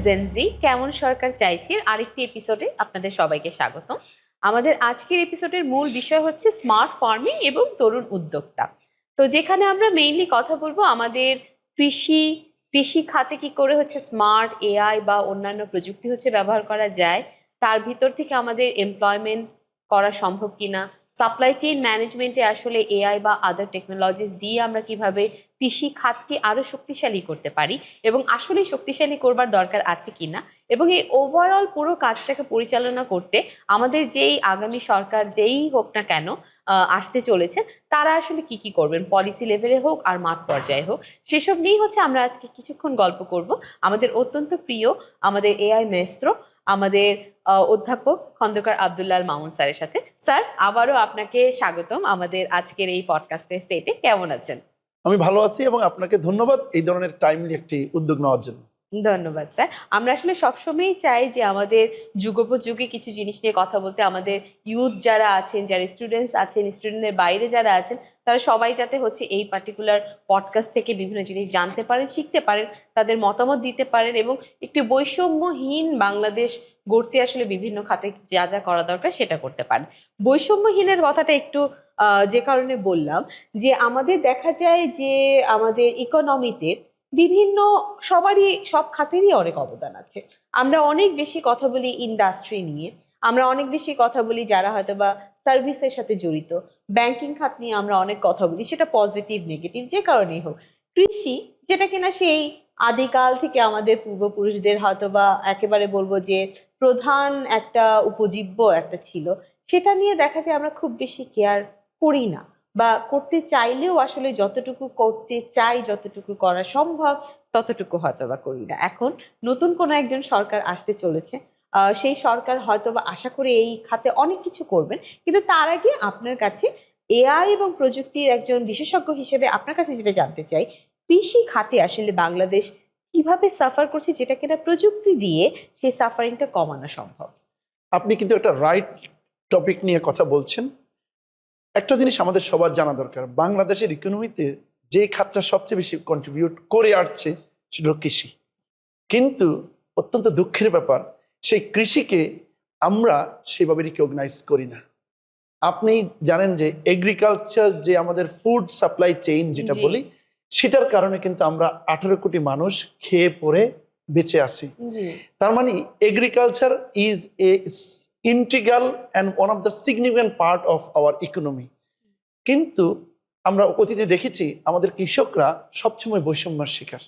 Gen Z কেমন সরকার চাইছে আরেকটি এপিসোডে আপনাদের সবাইকে স্বাগতম। আমাদের আজকের এপিসোডের মূল বিষয় হচ্ছে স্মার্ট ফার্মিং এবং তরুণ উদ্যোক্তা। তো যেখানে আমরা মেইনলি কথা বলবো আমাদের কৃষি খাতে কি করে হচ্ছে স্মার্ট এআই বা অন্যান্য প্রযুক্তি হচ্ছে ব্যবহার করা যায়, তার ভিতর থেকে আমাদের এমপ্লয়মেন্ট করা সম্ভব কিনা, সাপ্লাই চেইন ম্যানেজমেন্টে আসলে এআই বা আদার টেকনোলজিস দিয়ে আমরা কিভাবে কৃষি খাতকে আরো শক্তিশালী করতে পারি এবং আসলে শক্তিশালী করবার দরকার আছে কিনা, এবং এই ওভারঅল পুরো কাজটাকে পরিচালনা করতে আমাদের যেই আগামী সরকার যেই হোক না কেন আসতে চলেছে, তারা আসলে কি কি করবেন, পলিসি লেভেলে হোক আর মাঠ পর্যায়ে হোক, সেসব নিয়েই হচ্ছে আমরা আজকে কিছুক্ষণ গল্প করব আমাদের অত্যন্ত প্রিয় আমাদের এআই মেস্ত্র আমাদের অধ্যাপক খন্দকার আব্দুল্লাহ আল মামুন স্যারের সাথে। স্যার, আবারও আপনাকে স্বাগতম আমাদের আজকের এই পডকাস্টের সেটে। কেমন আছেন? আমি ভালো আছি এবং আপনাকে ধন্যবাদ এই ধরনের টাইমলি একটি উদ্যোগ নেওয়ার জন্য। ধন্যবাদ স্যার। আমরা আসলে সবসময়ই চাই যে আমাদের যুগোপযোগী কিছু জিনিস নিয়ে কথা বলতে, আমাদের ইউথ যারা আছেন, যারা স্টুডেন্টস আছেন, স্টুডেন্টদের বাইরে যারা আছেন, তারা সবাই যাতে হচ্ছে এই পার্টিকুলার পডকাস্ট থেকে বিভিন্ন জিনিস জানতে পারেন, শিখতে পারেন, তাদের মতামত দিতে পারেন এবং একটি বৈষম্যহীন বাংলাদেশ গড়তে আসলে বিভিন্ন খাতে যা যা করা দরকার সেটা করতে পারেন। বৈষম্যহীনের কথাটা একটু যে কারণে বললাম যে আমাদের দেখা যায় যে আমাদের ইকোনমিতে বিভিন্ন সবারই সব খাতেরই অনেক অবদান আছে। আমরা অনেক বেশি কথা বলি ইন্ডাস্ট্রি নিয়ে, আমরা অনেক বেশি কথা বলি যারা হয়তো বা সার্ভিসের সাথে জড়িত, ব্যাংকিং খাত নিয়ে আমরা অনেক কথা বলি, সেটা পজিটিভ নেগেটিভ যে কারণেই হোক। কৃষি, যেটা কিনা সেই আদিকাল থেকে আমাদের পূর্বপুরুষদের হয়তো বা একেবারে বলবো যে প্রধান একটা উপজীব্য একটা ছিল, সেটা নিয়ে দেখা যায় আমরা খুব বেশি কেয়ার করি না, বা করতে চাইলেও আসলে যতটুকু করতে চাই, যতটুকু করা সম্ভব ততটুকু হয়তো বা করি না। এখন নতুন কোনো একজন সরকার আসতে চলেছে, সেই সরকার হয়তো বা আশা করে এই খাতে অনেক কিছু করবেন, কিন্তু তার আগে আপনার কাছে এআই এবং প্রযুক্তির একজন বিশেষজ্ঞ হিসেবে আপনার কাছে যেটা জানতে চাই, কৃষি খাতে আসলে বাংলাদেশ কিভাবে সাফার করছে, যেটা কিনা প্রযুক্তি দিয়ে সেই সাফারিংটা কমানো সম্ভব। আপনি কিন্তু একটা রাইট টপিক নিয়ে কথা বলছেন। একটা জিনিস আমাদের সবার জানা দরকার, বাংলাদেশের ইকোনমিতে যে খাতটা সবচেয়ে বেশি কন্ট্রিবিউট করে আসছে সেটা হলো কৃষি। কিন্তু অত্যন্ত দুঃখের ব্যাপার, সেই কৃষিকে আমরা সেভাবে রিকগনাইজ করি না। আপনি জানেন যে এগ্রিকালচার, যে আমাদের ফুড সাপ্লাই চেইন যেটা বলি, সেটার কারণে কিন্তু আমরা 18 কোটি মানুষ খেয়ে পরে বেঁচে আছি। তার মানে agriculture is a integral and one of the significant part of our economy. কিন্তু আমরা অতীতে দেখেছি আমাদের কৃষকরা সবসময় বৈষম্যের শিকার,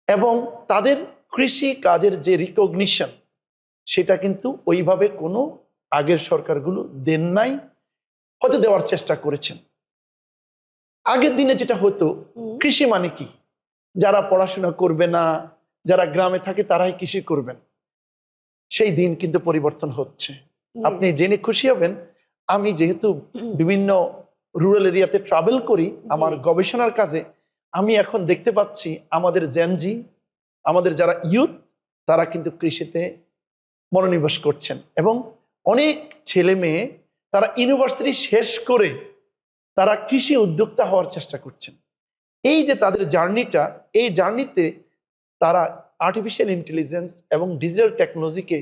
এবং তাদের কৃষি কাজের যে রিকগনিশন সেটা কিন্তু ওইভাবে কোনো আগের সরকারগুলো দেন নাই, হয়তো দেওয়ার চেষ্টা করেছেন। আগের দিনে যেটা হতো, কৃষি মানে কি, যারা পড়াশোনা করবে না, যারা গ্রামে থাকে তারাই কৃষি করবেন, সেই দিন কিন্তু পরিবর্তন হচ্ছে। আপনি জেনে খুশি হবেন, আমি যেহেতু বিভিন্ন রুরাল এরিয়াতে ট্রাভেল করি আমার গবেষণার কাজে, আমি এখন দেখতে পাচ্ছি আমাদের জেনজি, আমাদের যারা ইউথ, তারা কিন্তু কৃষিতে মনোনিবেশ করছেন, এবং অনেক ছেলে মেয়ে তারা ইউনিভার্সিটি শেষ করে তারা কৃষি উদ্যোক্তা হওয়ার চেষ্টা করছেন। এই যে তাদের জার্নিটা, এই জার্নিতে তারা আর্টিফিশিয়াল ইন্টেলিজেন্স এবং ডিজিটাল টেকনোলজিকে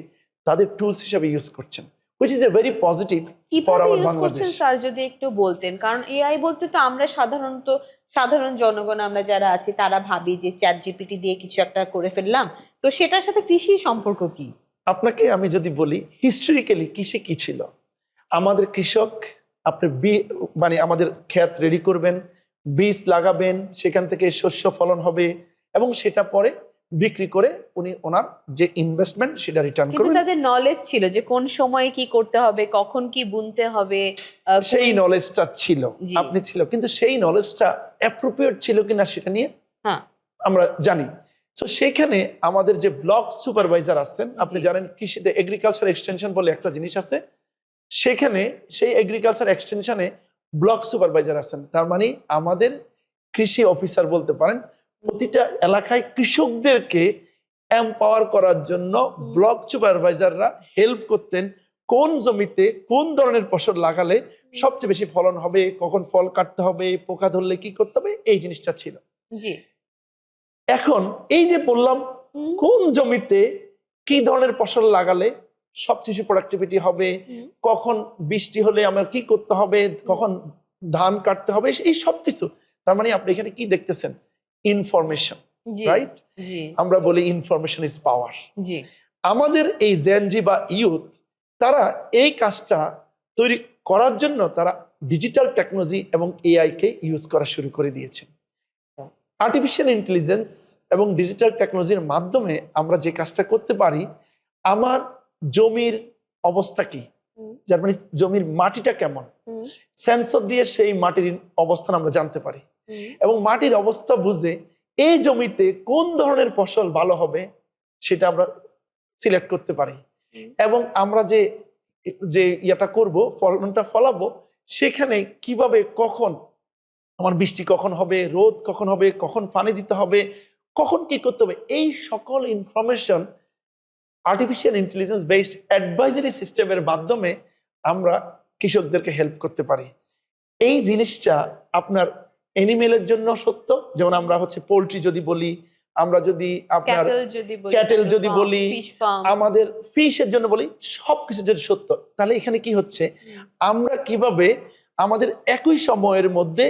তাদের টুলস হিসেবে ইউজ করছেন, which is a very positive for our Bangladesh. Sir যদি একটু বলতেন, কারণ এআই বলতে তো আমরা সাধারণ জনগণ আমরা যারা আছি তারা ভাবি যে চ্যাট জিপিটি দিয়ে কিছু একটা করে ফেললাম, তো সেটার সাথে কৃষির সম্পর্ক কি? আপনাকে আমি যদি বলি, হিস্টোরিক্যালি কৃষি কি ছিল, আমাদের কৃষক আপনি মানে আমাদের ক্ষেত রেডি করবেন, বীজ লাগাবেন, সেখান থেকে শস্য ফলন হবে এবং সেটা পরে বিক্রি করে উনি ওনার যে ইনভেস্টমেন্ট সেটা রিটার্ন করবেন। কিন্তু তাদের নলেজ ছিল যে কোন সময়ে কি করতে হবে, কখন কি বুনতে হবে, সেই নলেজটা ছিল, আপনি ছিল, কিন্তু সেই নলেজটা অ্যাপ্রোপ্রিয়েট ছিল কিনা সেটা নিয়ে আমরা জানি। তো সেখানে আমাদের যে ব্লক সুপারভাইজার আছেন, আপনি জানেন কৃষিতে এগ্রিকালচার এক্সটেনশন বলে একটা জিনিস আছে, সেখানে সেই এগ্রিকালচার এক্সটেনশনে ব্লক সুপারভাইজার আছেন। তার মানে আমাদের কৃষি অফিসার বলতে পারেন, প্রতিটা এলাকায় কৃষকদেরকে এম্পাওয়ার করার জন্য ব্লক সুপারভাইজাররা হেল্প করতেন, কোন জমিতে কোন ধরনের ফসল লাগালে সবচেয়ে বেশি ফলন হবে, কখন ফল কাটতে হবে, পোকা ধরলে কি করতে হবে, এই জিনিসটা ছিল। এখন এই যে বললাম হুম, কোন জমিতে কি ধরনের ফসল লাগালে সবচেয়ে বেশি প্রোডাক্টিভিটি হবে, হুম, কখন বৃষ্টি হলে আমার কি করতে হবে, কখন ধান কাটতে হবে, এই সব কিছু। তার মানে আপনি এখানে কি দেখতেছেন? ইনফরমেশন, জি, রাইট? জি, আমরা বলি ইনফরমেশন ইজ পাওয়ার। জি, আমাদের এই জেনজি বা ইউথ, তারা এই কাজটা তৈরি করার জন্য তারা ডিজিটাল টেকনোলজি এবং এআই কে ইউজ করা শুরু করে দিয়েছে। আর্টিফিশিয়াল ইন্টেলিজেন্স এবং ডিজিটাল টেকনোলজির মাধ্যমে আমরা যে কাজটা করতে পারি, আমার জমির অবস্থা কি, হুম, যার মানে জমির মাটিটা কেমন, হুম, সেন্সর দিয়ে সেই মাটির অবস্থান আমরা জানতে পারি হুম, এবং মাটির অবস্থা বুঝে এই জমিতে কোন ধরনের ফসল ভালো হবে সেটা আমরা সিলেক্ট করতে পারি। হুম, এবং আমরা যে যে ইয়েটা করব, ফলনটা ফলাবো, সেখানে কিভাবে, কখন আমার বৃষ্টি কখন হবে, রোদ কখন হবে, কখন পানি দিতে হবে, কখন কি করতে হবে, এই সকল information artificial intelligence based advisory সিস্টেমের মাধ্যমে আমরা কৃষকদেরকে হেল্প করতে পারি। এই জিনিসটা আপনার অ্যানিমেলের জন্য সত্য, যেমন আমরা হচ্ছে পোলট্রি যদি বলি, আমরা যদি আপনার ক্যাটেল যদি বলি, ক্যাটেল ক্যাটেল যদি ফার্মস, বলি, ফিশ ফার্মস, আমাদের ফিশের জন্য বলি, সবকিছু যদি সত্য, তাহলে এখানে কি হচ্ছে, আমরা কিভাবে আমাদের একই সময়ের মধ্যে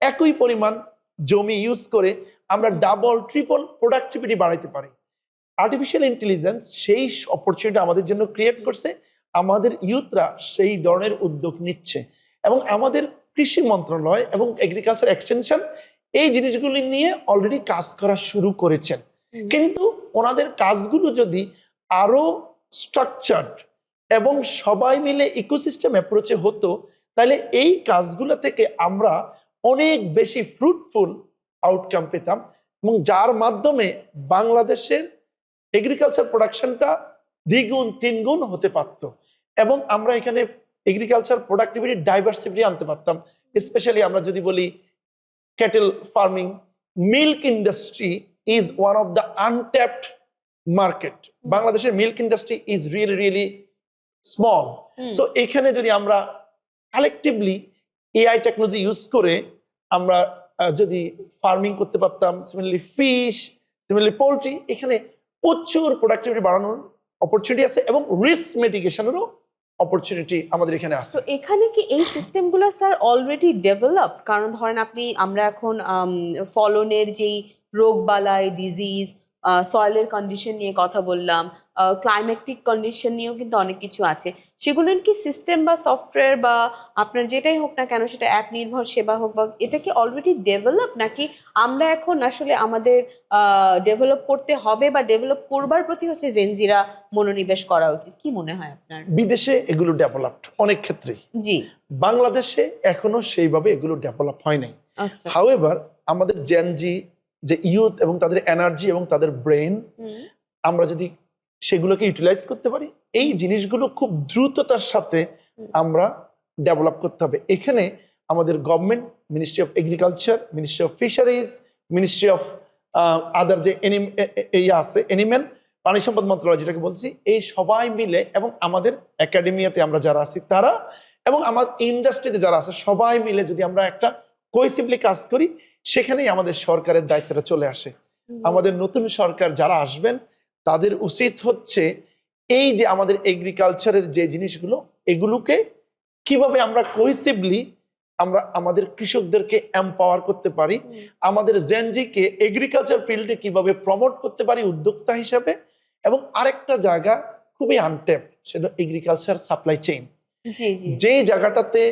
একই পরিমাণ জমি ইউজ করে আমরা ডাবল ট্রিপল প্রোডাক্টিভিটি বাড়াইতে পারি। আর্টিফিশিয়াল ইন্টেলিজেন্স সেই অপরচুনিটি আমাদের জন্য ক্রিয়েট করছে, আমাদের ইউথরা সেই ধরনের উদ্যোগ নিচ্ছে এবং আমাদের কৃষি মন্ত্রণালয় এবং এগ্রিকালচার এক্সটেনশন এই জিনিসগুলি নিয়ে অলরেডি কাজ করা শুরু করেছেন। কিন্তু ওনাদের কাজগুলো যদি আরো স্ট্রাকচার্ড এবং সবাই মিলে ইকোসিস্টেম অ্যাপ্রোচে হতো, তাহলে এই কাজগুলো থেকে আমরা অনেক বেশি ফ্রুটফুল আউটকাম পেতাম এবং যার মাধ্যমে বাংলাদেশের এগ্রিকালচার প্রোডাকশনটা দ্বিগুণ তিনগুণ হতে পারত এবং আমরা এখানে এগ্রিকালচার প্রোডাক্টিভিটি ডাইভার্সিটি আনতে পারতাম। স্পেশালি আমরা যদি বলি cattle farming, milk industry is one of the untapped market. বাংলাদেশের milk industry is really really small. So এখানে যদি আমরা কালেকটিভলি এআই টেকনোলজি ইউজ করে আমরা যদি ফার্মিং করতে পারতাম, সিমিলারলি ফিশ, সিমিলারলি পোলট্রি, এখানে প্রচুর প্রোডাক্টিভিটি বাড়ানোর অপরচুনিটি আছে এবং রিস্ক মিটিগেশনেরও অপরচুনিটি আমাদের এখানে আছে। তো এখানে কি এই সিস্টেমগুলো স্যার অলরেডি ডেভেলপ? কারণ ধরেন আমরা এখন ফলনের যেই রোগবালাই, ডিজিজ, সয়েলের কন্ডিশন নিয়ে কথা বললাম, ক্লাইমেটিক কন্ডিশন নিয়েও কিন্তু অনেক কিছু আছে। সেগুলোর কি সিস্টেম বা সফটওয়্যার বা আপনার যেটাই হোক না কেন, সেটা অ্যাপ নির্ভর সেবা হোক, বা এটা কি অলরেডি ডেভেলপ, নাকি আমরা এখন আসলে আমাদের ডেভেলপ করতে হবে বা ডেভেলপ করবার প্রতি হচ্ছে জেনজিরা মনোনিবেশ করা উচিত? কি মনে হয় আপনার? বিদেশে এগুলো ডেভেলপড অনেক ক্ষেত্রেই, জি, বাংলাদেশে এখনো সেইভাবে এগুলো ডেভেলপ হয় নাই। আচ্ছা। হাউএভার আমাদের জেনজি যে ইউথ এবং তাদের এনার্জি এবং তাদের ব্রেন, হুম, আমরা যদি সেগুলোকে ইউটিলাইজ করতে পারি, এই জিনিসগুলো খুব দ্রুততার সাথে হুম, আমরা ডেভেলপ করতে হবে। এখানে আমাদের government, ministry of agriculture, ministry of fisheries, ministry of other যে আছে এনিম্যাল, পানি সম্পদ মন্ত্রণালয় যেটাকে বলছি, এই সবাই মিলে এবং আমাদের একাডেমিয়াতে আমরা যারা আছি তারা এবং আমার ইন্ডাস্ট্রিতে যারা আছে সবাই মিলে যদি আমরা একটা কোহেসিভলি কাজ করি, সেখানেই আমাদের সরকারের দায়িত্বটা চলে আসে। হুম, আমাদের নতুন সরকার যারা আসবেন তাদের উচিত হচ্ছে এই যে আমাদের এগ্রিকালচারের যে জিনিসগুলো, এগুলোকে কিভাবে আমরা কোহেসিভলি আমরা আমাদের কৃষকদেরকে এম্পাওয়ার করতে পারি, হুম, আমাদের জেনজিকে এগ্রিকালচার ফিল্ডে কিভাবে প্রমোট করতে পারি উদ্যোক্তা হিসাবে। এবং আরেকটা জায়গা খুবই আনটেপ, সেটা এগ্রিকালচার সাপ্লাই চেইন, জি, জি, যে জায়গাটাতে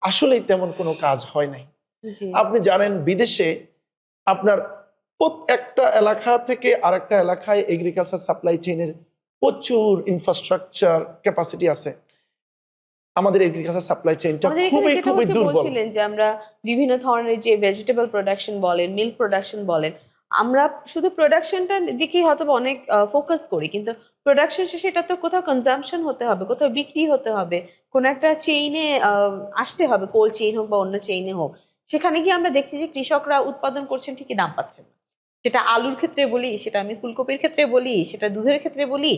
আসলেই তেমন কোনো কাজ হয় নাই। জি, আপনি জানেন বিদেশে আপনার একটা এলাকা থেকে আরেকটা এলাকায় এগ্রিকালচার সাপ্লাই চেইনের প্রচুর ইনফ্রাস্ট্রাকচার ক্যাপাসিটি আছে। আমাদের এগ্রিকালচার সাপ্লাই চেইনটা আমাদের এখানে খুবই যেটা খুবই হচ্ছে দুর্বল। বলছিলেন যে আমরা বিভিন্ন ধরনের যে ভেজিটেবল প্রোডাকশন বলেন, মিল্ক প্রোডাকশন বলেন, আমরা শুধু প্রোডাকশনটা দিকেই হয়তো বা অনেক ফোকাস করি, কিন্তু প্রোডাকশন শেষে এটা তো কোথাও কনজাম্পশন হতে হবে, কোথাও বিক্রি হতে হবে, কোন একটা চেইনে আসতে হবে, কোল্ড চেইন হোক বা অন্য চেইনে হোক। সেখানে গিয়ে আমরা দেখছি যে কৃষকরা উৎপাদন করছেন ঠিকই, দাম পাচ্ছেন না। সেটা আলুর ক্ষেত্রে বলি, সেটা আমি ফুলকপির ক্ষেত্রে বলি, সেটা দুধের ক্ষেত্রে বলি।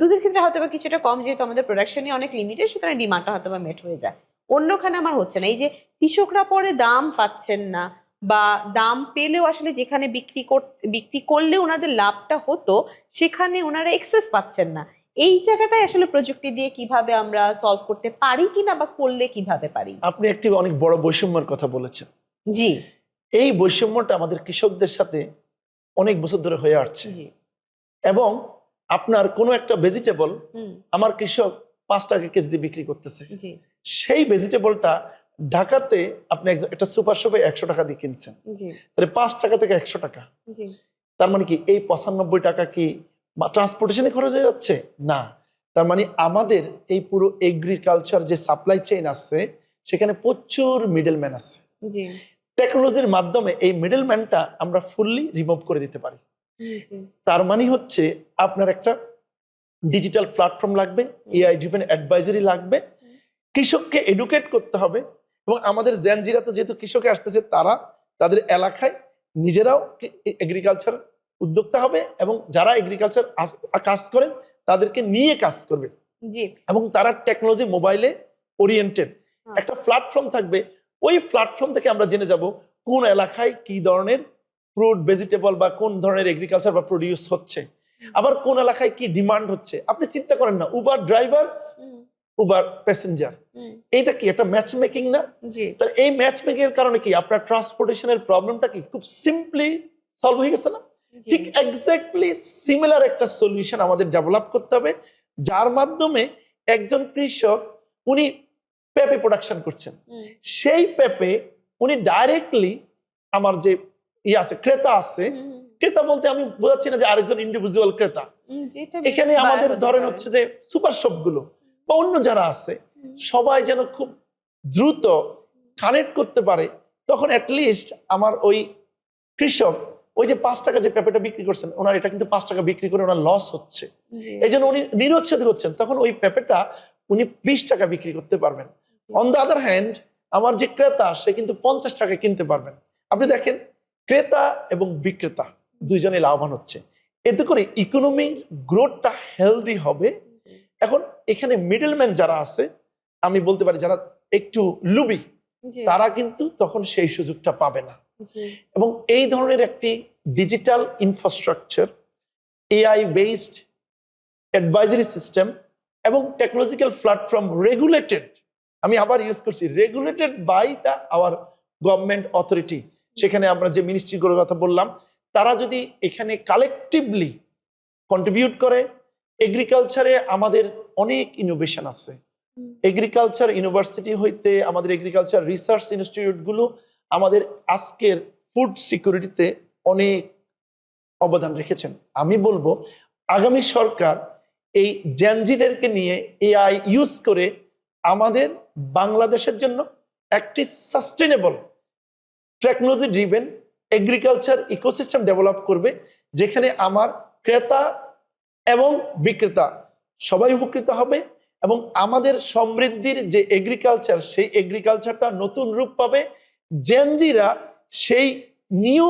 দুধের ক্ষেত্রে হয়তো বা কিছুটা কম, যেহেতু আমাদের প্রোডাকশনই অনেক লিমিটেড, সুতরাং ডিমান্ডটা হয়তো বা মেট হয়ে যায়। অন্যখানে আমার হচ্ছে না। এই যে কৃষকরা পরে দাম পাচ্ছেন না বা দাম পেলেও আসলে যেখানে বিক্রি করলে ওনাদের লাভটা হতো সেখানে ওনারা এক্সেস পাচ্ছেন না। এই জায়গাটায় আসলে প্রযুক্তি দিয়ে কিভাবে আমরা সলভ করতে পারি কিনা বা করলে কিভাবে পারি? আপনি একটি অনেক বড় বৈষম্যের কথা বলেছেন। জি। এই বৈষম্যটা আমাদের কৃষকদের সাথে অনেক বছর ধরে হয়ে আসছে। জি। এবং আপনার কোনো একটা ভেজিটেবল হুম। আমার কৃষক 5 টাকা কেজি দিয়ে বিক্রি করতেছে, জি। সেই ভেজিটেবলটা ঢাকাতে আপনি একটা সুপার শপে 100 টাকা দিয়ে কিনছেন, জি। তাহলে 5 টাকা থেকে 100 টাকা। জি। তার মানে কি এই 95 টাকা কি ট্রান্সপোর্টেশনে খরচ হয়ে যাচ্ছে? না। তার মানে আমাদের এই পুরো এগ্রিকালচার যে সাপ্লাই চেইন আছে সেখানে প্রচুর মিডলম্যান আছে। জি। টেকনোলজির মাধ্যমে এই মিডলম্যানটা আমরা ফুললি রিমুভ করে দিতে পারি। জি। তার মানে হচ্ছে আপনার একটা ডিজিটাল প্ল্যাটফর্ম লাগবে, এআই ড্রিভেন অ্যাডভাইজারি লাগবে, কৃষককে এডুকেট করতে হবে। এবং আমাদের জেনজিরা তো যেহেতু কৃষকে আসতেছে, তারা তাদের এলাকায় নিজেরাও এগ্রিকালচার উদ্যোক্তা হবে এবং যারা এগ্রিকালচার কাজ করেন তাদেরকে নিয়ে কাজ করবে। জি। এবং তারা টেকনোলজি মোবাইলে ওরিয়েন্টেড হ্যাঁ। একটা প্ল্যাটফর্ম থাকবে। ওই প্ল্যাটফর্ম থেকে আমরা জেনে যাব কোন এলাকায় কি ধরনের ফ্রুট ভেজিটেবল বা কোন ধরনের এগ্রিকালচার বা প্রডিউস হচ্ছে, আবার কোন এলাকায় কি ডিমান্ড হচ্ছে। আপনি চিন্তা করেন না, উবার ড্রাইভার, উবার প্যাসেঞ্জার, এইটা কি একটা ম্যাচ মেকিং না? জি। তাহলে এই ম্যাচ মেকিং এর কারণে কি আপনার ট্রান্সপোর্টেশনের প্রবলেমটা কি খুব সিম্পলি সলভ হয়ে গেছে না? ঠিক এক্স্যাক্টলি সিমিলার একটা সলিউশন আমাদের ডেভেলপ করতে হবে, যার মাধ্যমে একজন কৃষক উনি পেঁপে প্রোডাকশন করছেন, সেই পেঁপে উনি ডাইরেক্টলি আমার যে আছে ক্রেতা আছে, ক্রেতা বলতে আমি বোঝাচ্ছি না যে আরেকজন ইন্ডিভিজুয়াল ক্রেতা, এখানে আমাদের ধরেন হচ্ছে যে সুপার শপ গুলো বা অন্য যারা আছে সবাই যেন খুব দ্রুত কানেক্ট করতে পারে। তখন অ্যাটলিস্ট আমার ওই কৃষক ওই যে 5 টাকা যে পেঁপেটা বিক্রি করছেন, ওনার এটা কিন্তু 5 টাকা বিক্রি করে ওনার লস হচ্ছে, এই জন্য উনি নিরুৎসাহিত হচ্ছেন। তখন ওই পেঁপেটা উনি 20 টাকা বিক্রি করতে পারবেন। অন দ্য আদার হ্যান্ড আমার যে ক্রেতা সে কিন্তু 50 টাকা কিনতে পারবেন। আপনি দেখেন ক্রেতা এবং বিক্রেতা দুইজনে লাভবান হচ্ছে, এতে করে ইকোনমির গ্রোথটা হেলদি হবে। এখন এখানে মিডলম্যান যারা আছে, আমি বলতে পারি যারা একটু লুবি, তারা কিন্তু তখন সেই সুযোগটা পাবে না। এবং এই ধরনের একটি digital infrastructure, AI based advisory system এবং টেকনোলজিক্যাল প্ল্যাটফর্ম রেগুলেটেড, আমি আবার ইউজ করছি, regulated by the our government authority, সেখানে আমরা যে মিনিস্ট্রিগুলোর কথা বললাম, তারা যদি এখানে কালেকটিভলি কন্ট্রিবিউট করে। এগ্রিকালচারে আমাদের অনেক ইনোভেশন আছে, এগ্রিকালচার ইউনিভার্সিটি হইতে আমাদের এগ্রিকালচার রিসার্চ ইনস্টিটিউটগুলো আমাদের আজকের ফুড সিকিউরিটিতে অনেক অবদান রেখেছেন। আমি বলবো আগামী সরকার এই জেনজিদেরকে নিয়ে এআই ইউজ করে আমাদের বাংলাদেশের জন্য একটি sustainable technology driven agriculture ecosystem develop করবে, যেখানে আমার ক্রেতা এবং বিক্রেতা সবাই উপকৃত হবে এবং আমাদের সমৃদ্ধির যে এগ্রিকালচার, সেই এগ্রিকালচারটা নতুন রূপ পাবে। জেনজিরা সেই নিউ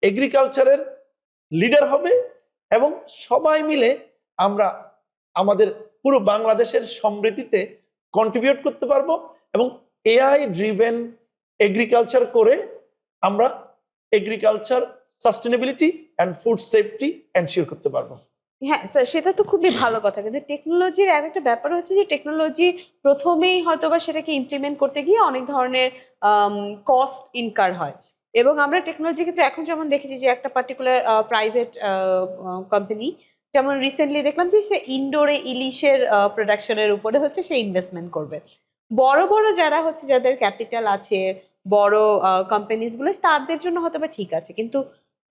এগ্রিকালচারের লিডার হবে এবং সবাই মিলে আমরা আমাদের পুরো বাংলাদেশের সমৃদ্ধিতে কন্ট্রিবিউট করতে পারবো এবং এআই ড্রিভেন এগ্রিকালচার করে আমরা agriculture sustainability and food safety ensure করতে পারবো। হ্যাঁ স্যার, সেটা তো খুবই ভালো কথা, কিন্তু টেকনোলজির আরেকটা ব্যাপার হচ্ছে যে টেকনোলজি প্রথমেই হয়তোবা সেটাকে ইমপ্লিমেন্ট করতে গিয়ে অনেক ধরনের কস্ট ইনকার হয়। এবং আমরা টেকনোলজির ক্ষেত্রে এখন যেমন দেখেছি যে একটা পার্টিকুলার প্রাইভেট কোম্পানি, যেমন রিসেন্টলি দেখলাম যে সে ইনডোরে ইলিশের প্রোডাকশনের উপরে হচ্ছে সে ইনভেস্টমেন্ট করবে। বড় বড় যারা হচ্ছে যাদের ক্যাপিটাল আছে, বড় কোম্পানিজ গুলো, তাদের জন্য হয়তোবা ঠিক আছে, কিন্তু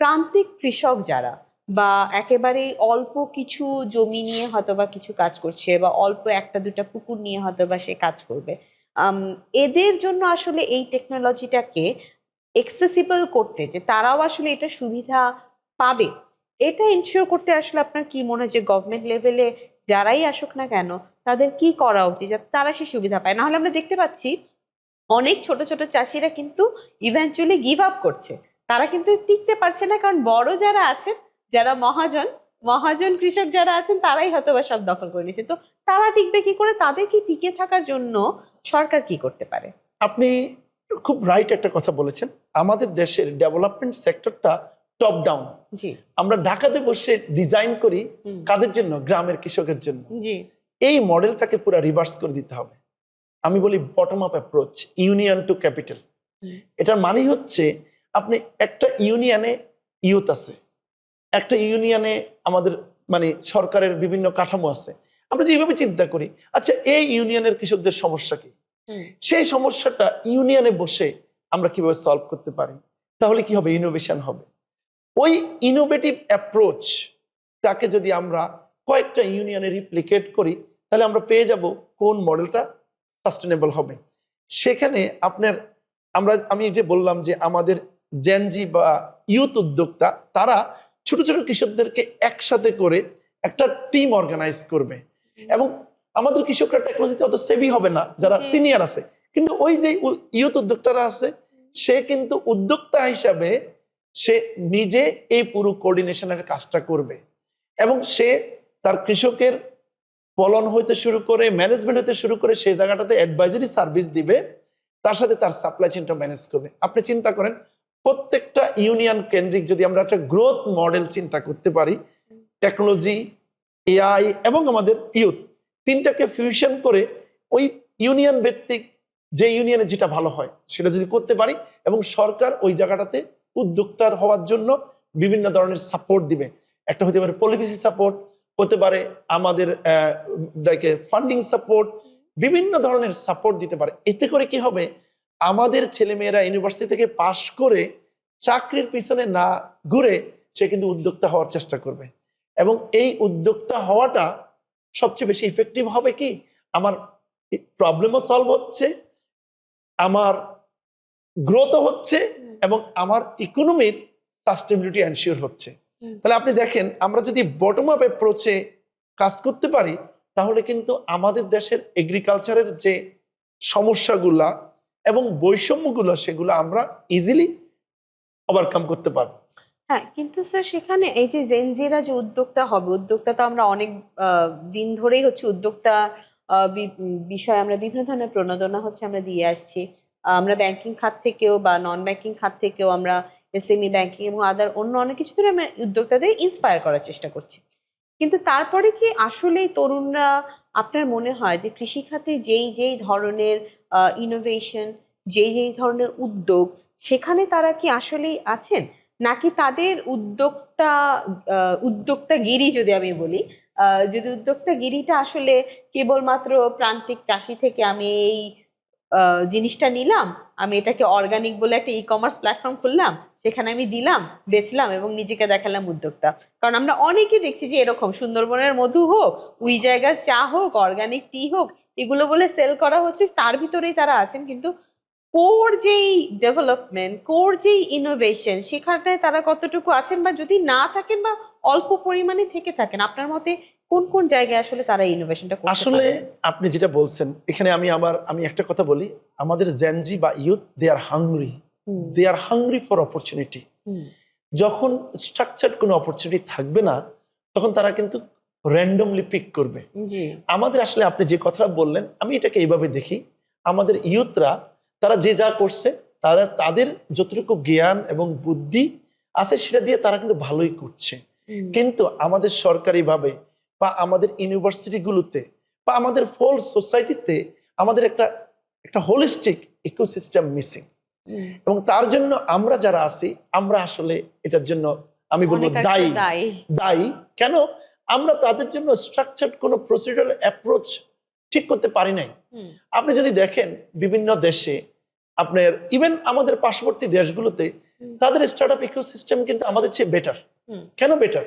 প্রান্তিক কৃষক যারা বা একেবারেই অল্প কিছু জমি নিয়ে হয়তোবা কিছু কাজ করছে বা অল্প একটা দুটা পুকুর নিয়ে হয়তোবা সে কাজ করবে, এদের জন্য আসলে এই টেকনোলজিটাকে এক্সেসিবল করতে, যে তারাও আসলে এটা সুবিধা পাবে, এটা এনশিওর করতে আসলে আপনার কি মনে হয় যে গভর্নমেন্ট লেভেলে যারাই আসুক না কেন তাদের কি করা উচিত যাতে তারা সে সুবিধা পায়? না হলে আমরা দেখতে পাচ্ছি অনেক ছোট ছোট চাষিরা কিন্তু ইভেন্চুয়ালি গিভ আপ করছে, তারা কিন্তু টিকতে পারছে না, কারণ বড় যারা আছেন, যারা মহাজন মহাজন কৃষক যারা আছেন, তারাই হয়তো বা সব দখল করে নিয়েছে। তো তারা টিকবে কি করে? তাদের কি টিকে থাকার জন্য সরকার কি করতে পারে? আপনি খুব রাইট একটা কথা বলেছেন। আমাদের দেশের ডেভেলপমেন্ট সেক্টরটা টপ ডাউন। জি। আমরা ঢাকাতে বসে ডিজাইন করি হুম। কাদের জন্য? গ্রামের কৃষকের জন্য। জি। এই মডেলটাকে পুরো রিভার্স করে দিতে হবে। আমি বলি bottom up approach, union to capital. Hmm. এটার মানে হচ্ছে আপনি একটা ইউনিয়নে ইউথ আছে, একটা ইউনিয়নে আমাদের মানে সরকারের বিভিন্ন কাঠামো আছে। আমরা যেভাবে চিন্তা করি, আচ্ছা এই ইউনিয়নের কৃষকদের সমস্যা কি, হুম। সেই সমস্যাটা ইউনিয়নে বসে আমরা কিভাবে সলভ করতে পারি, তাহলে কি হবে? ইনোভেশন হবে। ওই ইনোভেটিভ অ্যাপ্রোচটাকে যদি আমরা কয়েকটা ইউনিয়নে রিপ্লিকেট করি, তাহলে আমরা পেয়ে যাব কোন মডেলটা সাস্টেনেবল হবে। সেখানে আপনার আমি যে বললাম যে আমাদের জেনজি বা ইউথ উদ্যোক্তা তারা ছোট ছোট কৃষকদেরকে একসাথে করে একটা টিম অর্গানাইজ করবে, এবং আমাদের কৃষকরা টেকনোলজিতে অত সেভি হবে না যারা সিনিয়র আছে, কিন্তু ওই যে ইউথ উদ্যোক্তারা আছে সে কিন্তু উদ্যোক্তা হিসাবে সে নিজে এই পুরো কোঅর্ডিনেশনের কাজটা করবে, এবং সে তার কৃষকের ফলন হইতে শুরু করে ম্যানেজমেন্ট হইতে শুরু করে সেই জায়গাটাতে অ্যাডভাইজারি সার্ভিস দিবে, তার সাথে তার সাপ্লাই চেইনটা ম্যানেজ করবে। আপনি চিন্তা করেন প্রত্যেকটা ইউনিয়ন কেন্দ্রিক যদি আমরা একটা গ্রোথ মডেল চিন্তা করতে পারি, টেকনোলজি, এআই এবং আমাদের ইউথ তিনটাকে ফিউশন করে ওই ইউনিয়ন ভিত্তিক যে ইউনিয়নে যেটা ভালো হয় সেটা যদি করতে পারি, এবং সরকার ওই জায়গাটাতে উদ্যোক্তার হওয়ার জন্য বিভিন্ন ধরনের সাপোর্ট দিবে। একটা হতে পারে পলিসি সাপোর্ট, হতে পারে আমাদের ফান্ডিং সাপোর্ট, বিভিন্ন ধরনের সাপোর্ট দিতে পারে। এতে করে কি হবে? আমাদের ছেলেমেয়েরা ইউনিভার্সিটি থেকে পাশ করে চাকরির পিছনে না ঘুরে সে কিন্তু উদ্যোক্তা হওয়ার চেষ্টা করবে, এবং এই উদ্যোক্তা হওয়াটা সবচেয়ে বেশি ইফেক্টিভ হবে কি? আমার প্রবলেমও সলভ হচ্ছে, আমার গ্রোথও হচ্ছে, এবং আমার ইকোনমির সাস্টেনেবিলিটি এনশিওর হচ্ছে। তাহলে আপনি দেখেন আমরা যদি বটম আপ অ্যাপ্রোচে কাজ করতে পারি, তাহলে কিন্তু আমাদের দেশের এগ্রিকালচারের যে সমস্যাগুলা এবং বৈষম্যগুলো সেগুলো আমরা ইজিলি ওভারকাম করতে পারবো। হ্যাঁ, কিন্তু স্যার সেখানে এই যে জেনজিরা যে উদ্যোক্তা হবে, উদ্যোক্তা তো আমরা অনেক দিন ধরেই হচ্ছে উদ্যোক্তা বিষয়ে আমরা বিভিন্ন ধরনের প্রণোদনা হচ্ছে আমরা দিয়ে আসছি। আমরা ব্যাংকিং খাত থেকেও বা নন ব্যাংকিং খাত থেকেও আমরা এসএমই ব্যাংকিং এবং আদার অন্য অনেক কিছু ধরে আমরা উদ্যোক্তাদের ইন্সপায়ার করার চেষ্টা করছি। কিন্তু তারপরে কি আসলেই তরুণরা, আপনার মনে হয় যে কৃষি খাতে যেই যেই ধরনের ইনোভেশন, যেই যেই ধরনের উদ্যোগ, সেখানে তারা কি আসলেই আছেন, নাকি তাদের উদ্যোক্তাগিরি যদি আমি বলি, যদি উদ্যোক্তাগিরিটা আসলে কেবলমাত্র প্রান্তিক চাষি থেকে আমি এই জিনিসটা নিলাম, আমি এটাকে অর্গানিক বলে একটা ই কমার্স প্ল্যাটফর্ম খুললাম, সেখানে আমি দিলাম, বেচলাম এবং নিজেকে দেখালাম উদ্যোক্তা। কারণ আমরা অনেকেই দেখছি যে এরকম সুন্দরবনের মধু হোক, ওই জায়গার চা হোক, অর্গানিক টি হোক, এগুলো বলে সেল করা হচ্ছে, তার ভিতরেই তারা আছেন, কিন্তু কোর যেই ডেভেলপমেন্ট, কোর যেই ইনোভেশন, সেখানটায় তারা কতটুকু আছেন, বা যদি না থাকেন বা অল্প পরিমাণে থেকে থাকেন, আপনার মতে কোন কোন জায়গায় আসলে তারা ইনোভেশনটা করতে আসলে পারেন? আপনি যেটা বলছেন এখানে আমি একটা কথা বলি, আমাদের জেনজি বা youth they are hungry for opportunity. যখন স্ট্রাকচার্ড কোনো অপরচুনিটি থাকবে না, তখন তারা কিন্তু র্যান্ডমলি পিক করবে। জি। আমাদের আসলে আপনি যে কথাটা বললেন আমি এটাকে এইভাবে দেখি, আমাদের ইউথরা তারা যে যা করছে তারা তাদের যতটুকু জ্ঞান এবং বুদ্ধি আছে সেটা দিয়ে তারা কিন্তু ভালোই করছে, কিন্তু আমাদের সরকারিভাবে বা আমাদের ইউনিভার্সিটিগুলোতে বা আমাদের হোল সোসাইটিতে আমাদের একটা একটা হোলিস্টিক ইকোসিস্টেম মিসিং, এবং তার জন্য আমরা যারা আছি আমরা আসলে এটার জন্য আমি বলবো দায়ী। দায়ী কেন? আমরা তাদের জন্য স্ট্রাকচার্ড কোনো প্রসিডিউরাল অ্যাপ্রোচ ঠিক করতে পারি নাই। আপনি যদি দেখেন বিভিন্ন দেশে আপনার ইভেন আমাদের পার্শ্ববর্তী দেশগুলোতে তাদের স্টার্টআপ ইকোসিস্টেম কিন্তু আমাদের চেয়ে বেটার। কেন বেটার?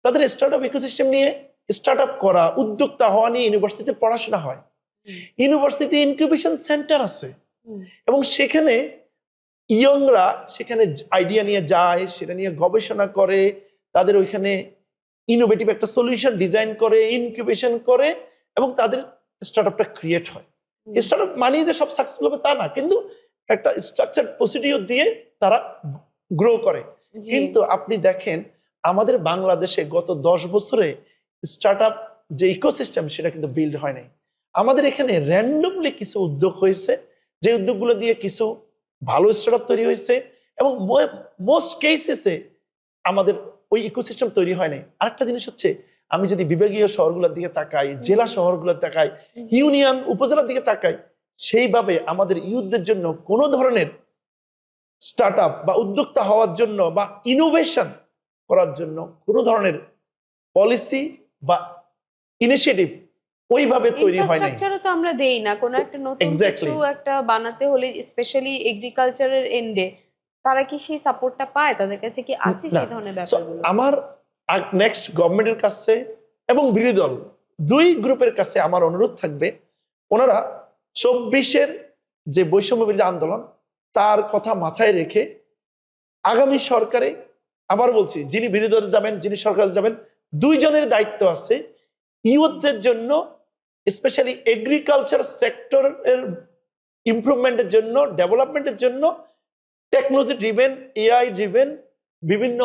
তাদের স্টার্টআপ ইকোসিস্টেম নিয়ে স্টার্টআপ করা, উদ্যোক্তা হওয়া নিয়ে ইউনিভার্সিটিতে পড়াশোনা হয়, ইউনিভার্সিটি ইনকিউবেশন সেন্টার আছে, এবং সেখানে ইয়ংরা সেখানে আইডিয়া নিয়ে যায়, সেটা নিয়ে গবেষণা করে, তাদের ওইখানে ইনোভেটিভ একটা সলিউশন ডিজাইন করে, ইনকিউবেশন করে, এবং তাদের স্টার্টআপটা ক্রিয়েট হয়। স্টার্টআপ মানিয়ে যে সব সাকসেসফুল হবে তা না, কিন্তু একটা স্ট্রাকচার প্রসিডিউর দিয়ে তারা গ্রো করে। কিন্তু আপনি দেখেন আমাদের বাংলাদেশে গত 10 বছরে স্টার্টআপ যে ইকোসিস্টেম সেটা কিন্তু বিল্ড হয় নাই। আমাদের এখানে র্যান্ডমলি কিছু উদ্যোগ হয়েছে, যে উদ্যোগগুলো দিয়ে কিছু ভালো স্টার্টআপ তৈরি হয়েছে, এবং মোস্ট কেসেসে আমাদের ওই ইকোসিস্টেম তৈরি হয় নাই। আরেকটা জিনিস হচ্ছে, আমি যদি বিভাগীয় শহরগুলোর দিকে তাকাই, জেলা শহরগুলোর তাকাই, ইউনিয়ন উপজেলার দিকে তাকাই, সেইভাবে আমাদের ইউথদের জন্য কোনো ধরনের স্টার্টআপ বা উদ্যোক্তা হওয়ার জন্য বা ইনোভেশন করার জন্য কোনো ধরনের পলিসি বা ইনিশিয়েটিভ ওইভাবে তৈরি হয় নাই। ইনফ্রাস্ট্রাকচারও তো আমরা দেই না, কোনো একটা নতুন Exactly. কিছু একটা বানাতে হলে স্পেশালি এগ্রিকালচারের এন্ডে তারা কি সেই সাপোর্টটা পায়? তাদের কাছে কি আছে না। সেই ধরনের So, ব্যাপারগুলো? আমার নেক্সট গভর্নমেন্টের কাছে এবং বিরোধী দল দুই গ্রুপের কাছে আমার অনুরোধ থাকবে, ওনারা 24-এর যে বৈষম্য বিরোধী আন্দোলন তার কথা মাথায় রেখে আগামী সরকারে, আবার বলছি, যিনি বিরোধী দলে যাবেন, যিনি সরকারে যাবেন, দুইজনের দায়িত্ব আছে ইউথদের জন্য, স্পেশালি এগ্রিকালচার সেক্টরের ইমপ্রুভমেন্টের জন্য, ডেভেলপমেন্টের জন্য টেকনোলজি ড্রিভেন, এআই ড্রিভেন বিভিন্ন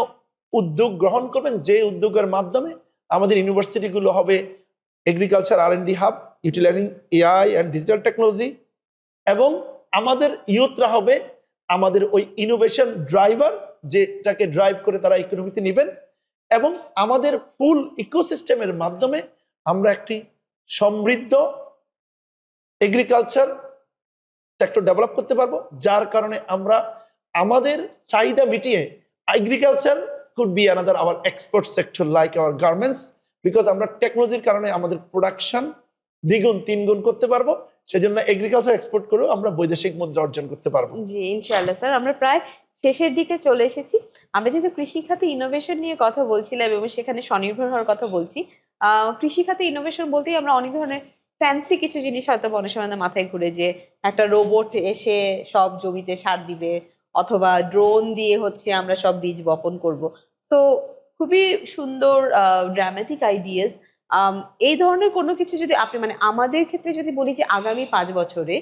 উদ্যোগ গ্রহণ করবেন, যে উদ্যোগের মাধ্যমে আমাদের ইউনিভার্সিটিগুলো হবে agriculture R&D hub utilising AI and digital technology, এবং আমাদের ইউথরা হবে আমাদের ওই ইনোভেশন ড্রাইভার, যেটাকে ড্রাইভ করে তারা ইকোনমিতে নেবেন, এবং আমাদের ফুল ইকোসিস্টেমের মাধ্যমে আমরা একটি সমৃদ্ধ এগ্রিকালচার সেক্টর ডেভেলপ করতে পারবো, যার কারণে আমরা আমাদের চাহিদা মিটিয়ে agriculture could be another our export sector like our garments, because আমরা টেকনোলজির কারণে আমাদের প্রোডাকশন দ্বিগুণ তিনগুণ করতে পারবো, সেজন্য এগ্রিকালচার এক্সপোর্ট করেও আমরা বৈদেশিক মুদ্রা অর্জন করতে পারবো। জি ইনশাআল্লাহ স্যার, আমরা প্রায় শেষের দিকে চলে এসেছি। আমরা যেহেতু কৃষি খাতে ইনোভেশন নিয়ে কথা বলছিলাম এবং সেখানে স্বনির্ভর হওয়ার কথা বলছি, কৃষি খাতে ইনোভেশন বলতেই আমরা অনেক ধরনের ফ্যান্সি কিছু জিনিস হয়তো অনেক সময় আমাদের মাথায় ঘুরে, যে একটা রোবট এসে সব জমিতে সার দিবে, অথবা ড্রোন দিয়ে হচ্ছে আমরা সব বীজ বপন করব। তো খুবই সুন্দর ড্রামাটিক আইডিয়াস। এই ধরনের কোনো কিছু যদি আপনি, মানে আমাদের ক্ষেত্রে যদি বলি যে আগামী 5 বছরে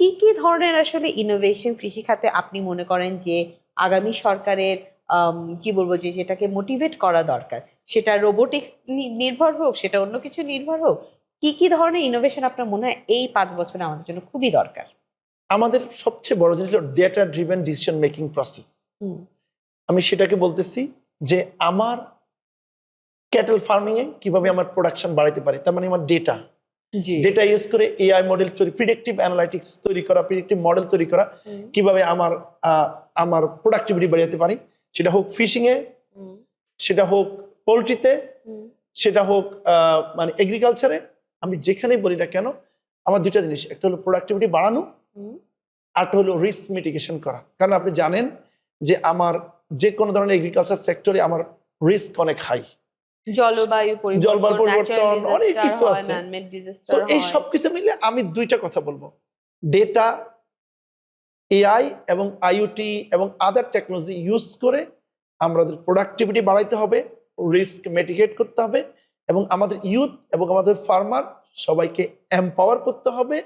কি কি ধরনের আসলে ইনোভেশন কৃষি খাতে আপনি মনে করেন যে আগামী সরকারের কি বলবো, যে যেটাকে মোটিভেট করা দরকার, সেটা রোবোটিক্স নির্ভর হোক, সেটা অন্য কিছু নির্ভর হোক, কি কি ধরনের ইনোভেশন আপনার মনে হয় এই 5 বছরে আমাদের জন্য খুবই দরকার? আমাদের সবচেয়ে বড় জিনিস হলো data driven decision making process. আমি সেটাকে বলতেছি যে আমার ক্যাটেল ফার্মিং এ কিভাবে আমার প্রোডাকশন বাড়াইতে পারি, তার মানে আমার ডেটা ইউজ করে এআই মডেল তৈরি, প্রিডিক্টিভ অ্যানালাইটিক্স তৈরি করা, প্রিডিক্টিভ মডেল তৈরি করা, কিভাবে আমার প্রোডাক্টিভিটি বাড়াতে পারি, সেটা হোক ফিশিং এ, সেটা হোক পোলট্রিতে, সেটা হোক মানে এগ্রিকালচারে, আমি যেখানেই বলি না কেন, আমার দুইটা জিনিস, একটা হলো প্রোডাক্টিভিটি বাড়ানো, আরটা হলো রিস্ক মিটিগেশন করা। কারণ আপনি জানেন যে আমার যে কোনো ধরনের এগ্রিকালচার সেক্টরে আমার রিস্ক অনেক হাই, জলবায়ু পরিবর্তন, অনেক কিছু আছে। তো এই সব কিছু মিলে আমি দুইটা কথা বলবো, ডেটা, এআই এবং আইওটি এবং আদার টেকনোলজি ইউজ করে আমাদের প্রোডাক্টিভিটি বাড়াইতে হবে, রিস্ক মিটিগেট করতে হবে, এবং আমাদের ইউথ এবং আমাদের ফার্মার সবাইকে এম্পাওয়ার করতে হবে,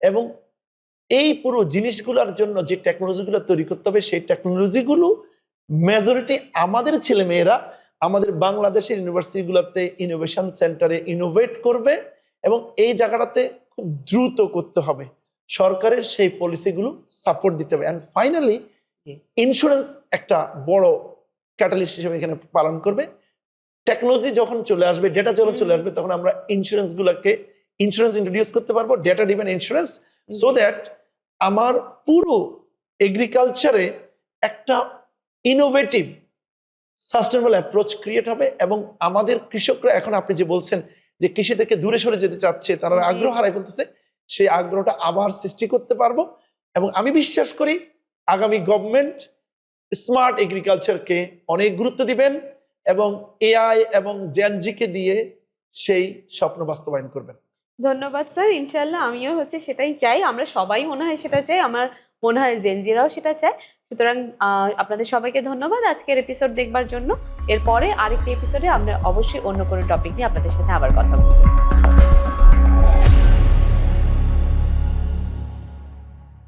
এবং এই পুরো জিনিসগুলোর জন্য যে টেকনোলজিগুলো তৈরি করতে হবে, সেই টেকনোলজিগুলো মেজরিটি আমাদের ছেলেমেয়েরা আমাদের বাংলাদেশের ইউনিভার্সিটিগুলোতে ইনোভেশন সেন্টারে ইনোভেট করবে, এবং এই জায়গাটাতে খুব দ্রুত করতে হবে। সরকারের সেই পলিসিগুলো সাপোর্ট দিতে হবে। অ্যান্ড ফাইনালি ইন্স্যুরেন্স একটা বড় ক্যাটালিস্ট হিসেবে এখানে পালন করবে। টেকনোলজি যখন চলে আসবে, ডেটা যখন চলে আসবে, তখন আমরা ইন্স্যুরেন্স ইন্ট্রোডিউস করতে পারবো, data driven insurance, so that আমার পুরো এগ্রিকালচারে একটা ইনোভেটিভ সাস্টেনেবল অ্যাপ্রোচ ক্রিয়েট হবে, এবং আমাদের কৃষকরা, এখন আপনি যে বলছেন যে কৃষি থেকে দূরে সরে যেতে চাচ্ছে, তারা আগ্রহ হারাই ফেলতেছে, সেই আগ্রহটা আবার সৃষ্টি করতে পারবো। এবং আমি বিশ্বাস করি আগামী গভর্নমেন্ট স্মার্ট এগ্রিকালচারকে অনেক গুরুত্ব দিবেন, এবং এআই এবং জেনজিকে দিয়ে সেই স্বপ্ন বাস্তবায়ন করবেন। ধন্যবাদ স্যার, ইনশাআল্লাহ আমিও সেটাই চাই, আমরা সবাই মনে হয় সেটা চাই, আমার মনে হয় জেনজিরাও সেটা চায়। সুতরাং আপনাদের সবাইকে ধন্যবাদ আজকের এপিসোড দেখবার জন্য। এরপরে আরেকটি এপিসোডে আমরা অবশ্যই অন্য কোনো টপিক নিয়ে আপনাদের সাথে আবার কথা বলবো।